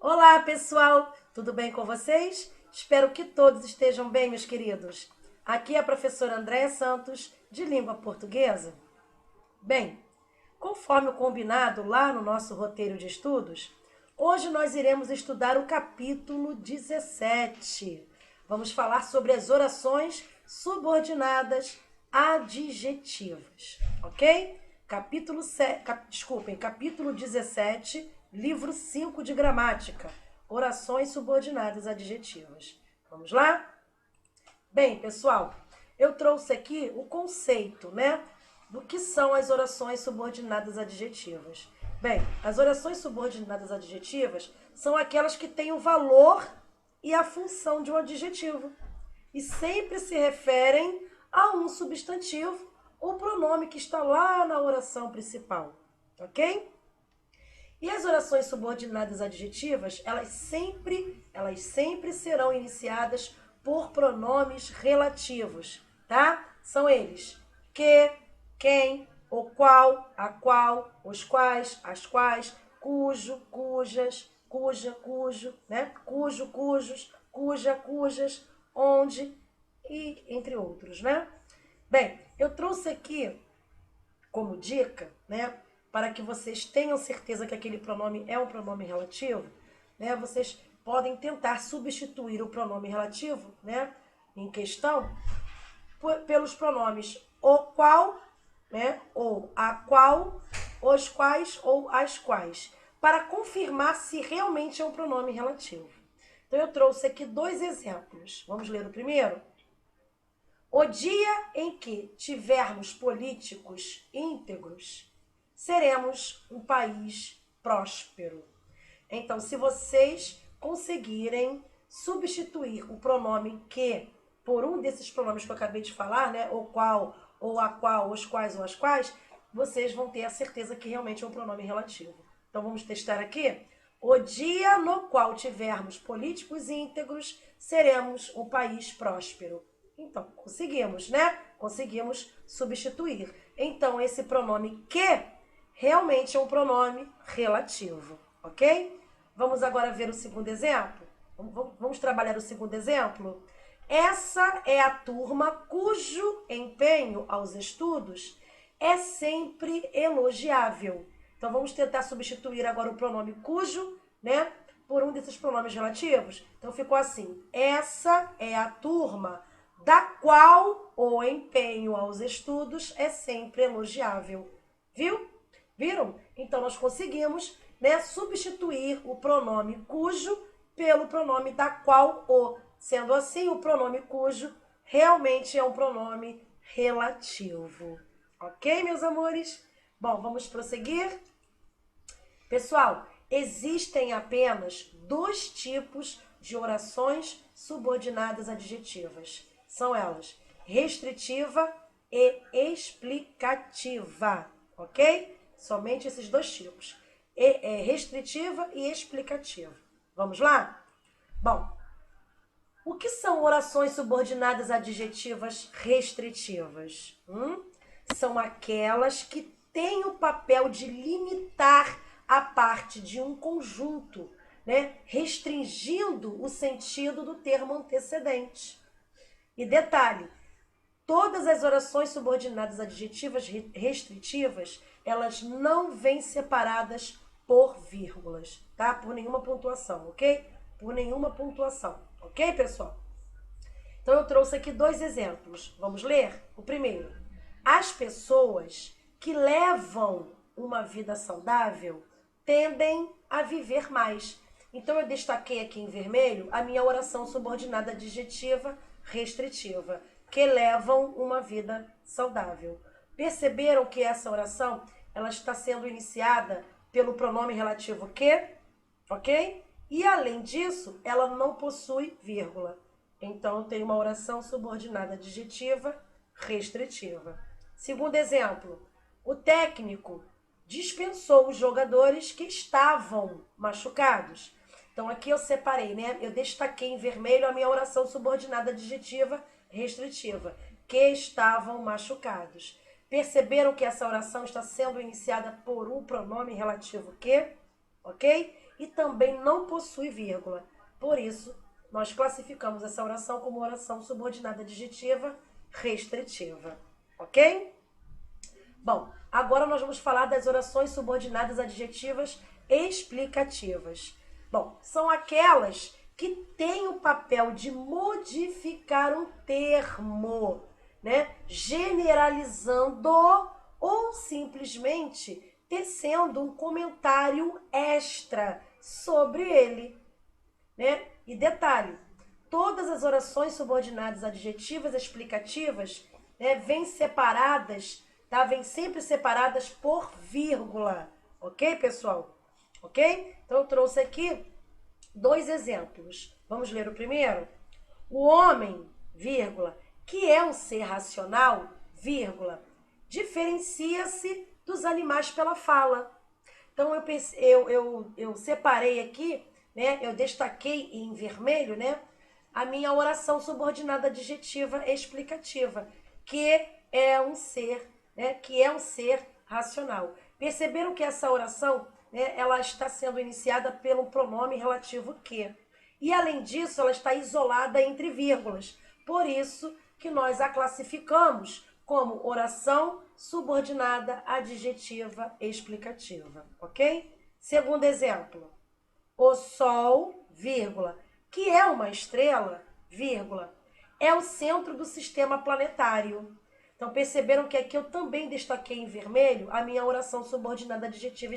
Olá, pessoal! Tudo bem com vocês? Espero que todos estejam bem, meus queridos. Aqui é a professora Andréia Santos, de Língua Portuguesa. Bem, conforme o combinado lá no nosso roteiro de estudos, hoje nós iremos estudar o capítulo 17. Vamos falar sobre as orações subordinadas adjetivas, ok? Capítulo 17, livro 5 de gramática, orações subordinadas adjetivas. Vamos lá? Bem, pessoal, eu trouxe aqui o conceito, né, do que são as orações subordinadas adjetivas. Bem, as orações subordinadas adjetivas são aquelas que têm o valor e a função de um adjetivo e sempre se referem a um substantivo ou pronome que está lá na oração principal, ok? E as orações subordinadas adjetivas, elas sempre serão iniciadas por pronomes relativos, tá? São eles que, quem, o qual, a qual, os quais, as quais, cujo, cujas, cuja, cujo, né? Cujo, cujos, cuja, cujas, onde e entre outros, né? Bem, eu trouxe aqui como dica, né, para que vocês tenham certeza que aquele pronome é um pronome relativo, né, vocês podem tentar substituir o pronome relativo, né, em questão, pelos pronomes o qual, né, ou a qual, os quais ou as quais, para confirmar se realmente é um pronome relativo. Então eu trouxe aqui dois exemplos. Vamos ler o primeiro? O dia em que tivermos políticos íntegros, seremos um país próspero. Então, se vocês conseguirem substituir o pronome que por um desses pronomes que eu acabei de falar, né, o qual, ou a qual, os quais ou as quais, vocês vão ter a certeza que realmente é um pronome relativo. Então, vamos testar aqui. O dia no qual tivermos políticos íntegros, seremos um país próspero. Então, conseguimos, né? Conseguimos substituir. Então, esse pronome que realmente é um pronome relativo, ok? Vamos agora ver o segundo exemplo? Vamos trabalhar o segundo exemplo? Essa é a turma cujo empenho aos estudos é sempre elogiável. Então, vamos tentar substituir agora o pronome cujo, né? Por um desses pronomes relativos. Então, ficou assim. Essa é a turma da qual o empenho aos estudos é sempre elogiável. Viu? Viram? Então, nós conseguimos, né, substituir o pronome cujo pelo pronome da qual o. Sendo assim, o pronome cujo realmente é um pronome relativo. Ok, meus amores? Bom, vamos prosseguir? Pessoal, existem apenas dois tipos de orações subordinadas adjetivas. São elas restritiva e explicativa, ok? Somente esses dois tipos, restritiva e explicativa. Vamos lá? Bom, o que são orações subordinadas adjetivas restritivas? São aquelas que têm o papel de limitar a parte de um conjunto, né? Restringindo o sentido do termo antecedente. E detalhe, todas as orações subordinadas adjetivas restritivas, elas não vêm separadas por vírgulas, tá? Por nenhuma pontuação, ok? Por nenhuma pontuação, ok, pessoal? Então, eu trouxe aqui dois exemplos. Vamos ler? O primeiro. As pessoas que levam uma vida saudável tendem a viver mais. Então, eu destaquei aqui em vermelho a minha oração subordinada adjetiva restritiva, que levam uma vida saudável. Perceberam que essa oração ela está sendo iniciada pelo pronome relativo que, ok? E além disso, ela não possui vírgula. Então, eu tenho uma oração subordinada adjetiva restritiva. Segundo exemplo, o técnico dispensou os jogadores que estavam machucados. Então, aqui eu separei, né? Eu destaquei em vermelho a minha oração subordinada adjetiva restritiva, que estavam machucados. Perceberam que essa oração está sendo iniciada por um pronome relativo que, ok? e também não possui vírgula. Por isso, nós classificamos essa oração como oração subordinada adjetiva restritiva. Ok? Bom, agora nós vamos falar das orações subordinadas adjetivas explicativas. Bom, são aquelas que têm o papel de modificar um termo, né? Generalizando ou simplesmente tecendo um comentário extra sobre ele, né? E detalhe, todas as orações subordinadas adjetivas explicativas, né, vêm separadas, tá? Vêm sempre separadas por vírgula, ok, pessoal? Ok? Então eu trouxe aqui 2 exemplos. Vamos ler o primeiro? O homem, vírgula, que é um ser racional, vírgula, diferencia-se dos animais pela fala. Então eu separei aqui, né? Eu destaquei em vermelho, né? A minha oração subordinada adjetiva explicativa, que é um ser, né? Que é um ser racional. Perceberam que essa oração, né, ela está sendo iniciada pelo pronome relativo que. E, além disso, ela está isolada entre vírgulas. Por isso que nós a classificamos como oração subordinada adjetiva explicativa, ok? Segundo exemplo, o Sol, vírgula, que é uma estrela, vírgula, é o centro do sistema planetário. Então, perceberam que aqui eu também destaquei em vermelho a minha oração subordinada adjetiva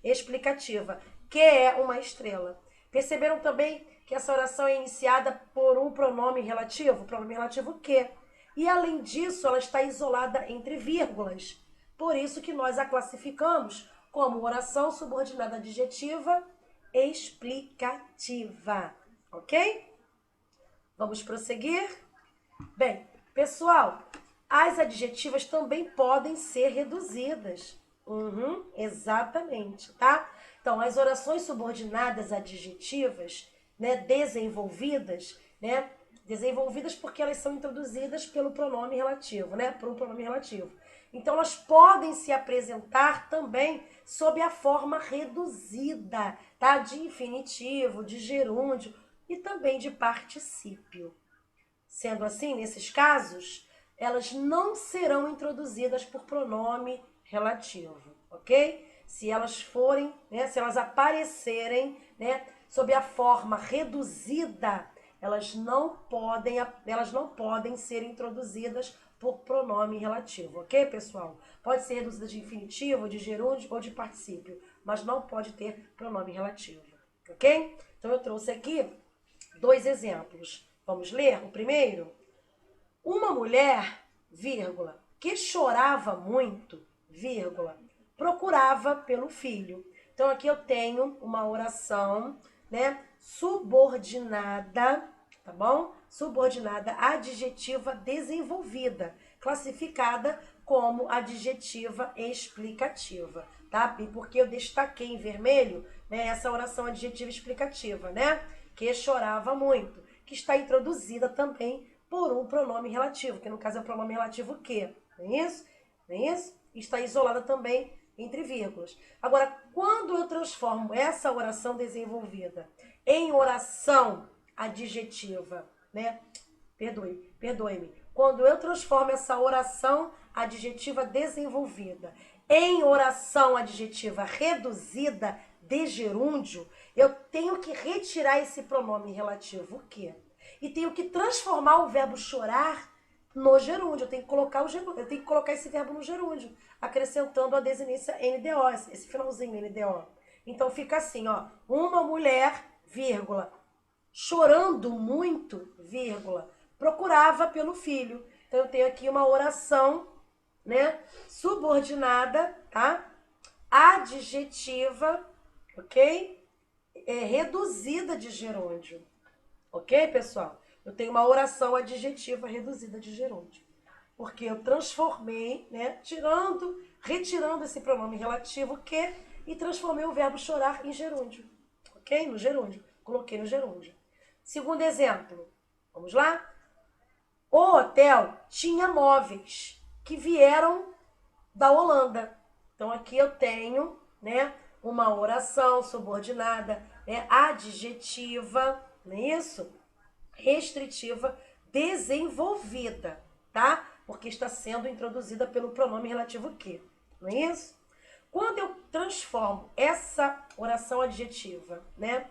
explicativa, que é uma estrela. Perceberam também que essa oração é iniciada por um pronome relativo que. E, além disso, ela está isolada entre vírgulas. Por isso que nós a classificamos como oração subordinada adjetiva explicativa. Ok? Vamos prosseguir? Bem, pessoal, as adjetivas também podem ser reduzidas. Exatamente, tá? Então, as orações subordinadas adjetivas, né, desenvolvidas, né? Desenvolvidas porque elas são introduzidas pelo pronome relativo, né? Por um pronome relativo. Então, elas podem se apresentar também sob a forma reduzida, tá? De infinitivo, de gerúndio e também de particípio. Sendo assim, nesses casos, elas não serão introduzidas por pronome relativo, ok? Se elas forem, né, se elas aparecerem, né, sob a forma reduzida, elas não podem ser introduzidas por pronome relativo, ok, pessoal? Pode ser reduzida de infinitivo, de gerúndio ou de particípio, mas não pode ter pronome relativo, ok? Então eu trouxe aqui 2 exemplos. Vamos ler o primeiro? Uma mulher, vírgula, que chorava muito, vírgula, procurava pelo filho. Então, aqui eu tenho uma oração, né, subordinada, tá bom? Subordinada adjetiva desenvolvida, classificada como adjetiva explicativa, tá? E porque eu destaquei em vermelho, né, essa oração adjetiva explicativa, né? Que chorava muito, que está introduzida também por um pronome relativo, que no caso é o pronome relativo que, não é isso? Não é isso? Está isolada também entre vírgulas. Agora, quando eu transformo essa oração desenvolvida em oração adjetiva, né? Perdoe-me. Quando eu transformo essa oração adjetiva desenvolvida em oração adjetiva reduzida de gerúndio, eu tenho que retirar esse pronome relativo o que? E tenho que transformar o verbo chorar no gerúndio. Eu tenho que colocar esse verbo no gerúndio, acrescentando a desinência NDO, esse finalzinho NDO. Então fica assim, ó, uma mulher, vírgula, chorando muito, vírgula, procurava pelo filho. Então eu tenho aqui uma oração, né, subordinada, tá? Adjetiva, ok? Reduzida de gerúndio. Ok, pessoal? Eu tenho uma oração adjetiva reduzida de gerúndio. Porque eu transformei, né, retirando esse pronome relativo que e transformei o verbo chorar em gerúndio. Ok? No gerúndio. Coloquei no gerúndio. Segundo exemplo. Vamos lá? O hotel tinha móveis que vieram da Holanda. Então, aqui eu tenho, né, uma oração subordinada, né, adjetiva, não é isso? Restritiva, desenvolvida, tá? Porque está sendo introduzida pelo pronome relativo que, não é isso? Quando eu transformo essa oração adjetiva, né,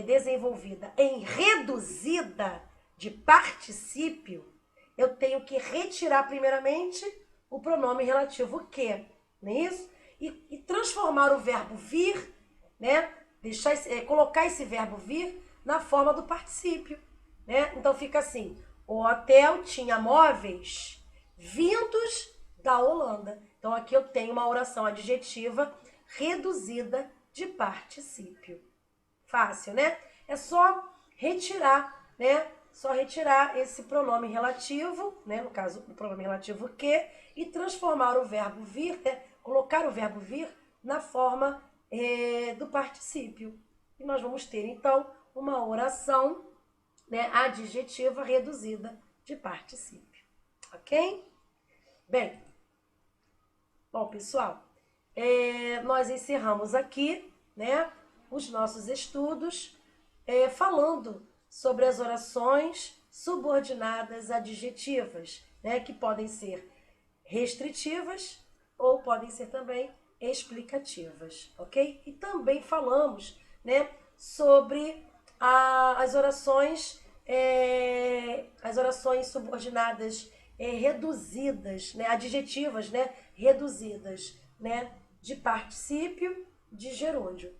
desenvolvida em reduzida de particípio, eu tenho que retirar primeiramente o pronome relativo que, não é isso? E transformar o verbo vir, né, colocar esse verbo vir na forma do particípio, né? Então fica assim: o hotel tinha móveis vindos da Holanda. Então aqui eu tenho uma oração adjetiva reduzida de particípio. Fácil, né? É só retirar, né? Só retirar esse pronome relativo, né? No caso, o pronome relativo que, e transformar o verbo vir, né? Colocar o verbo vir na forma do particípio. E nós vamos ter, então, uma oração, né, adjetiva reduzida de particípio. Ok? Bem, bom, pessoal, nós encerramos aqui, né, os nossos estudos falando sobre as orações subordinadas adjetivas, né, que podem ser restritivas ou podem ser também explicativas, ok? E também falamos, né, sobre as orações subordinadas reduzidas, né, adjetivas, né, reduzidas, né, de particípio de gerúndio.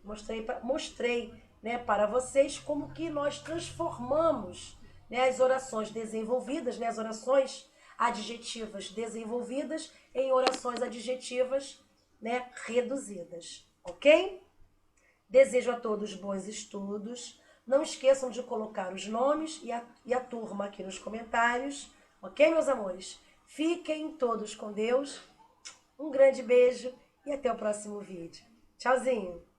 Mostrei, né, para vocês como que nós transformamos, né, as orações desenvolvidas, né, as orações adjetivas desenvolvidas em orações adjetivas, né, reduzidas, ok? Desejo a todos bons estudos. Não esqueçam de colocar os nomes e a turma aqui nos comentários, ok, meus amores? Fiquem todos com Deus. Um grande beijo e até o próximo vídeo. Tchauzinho!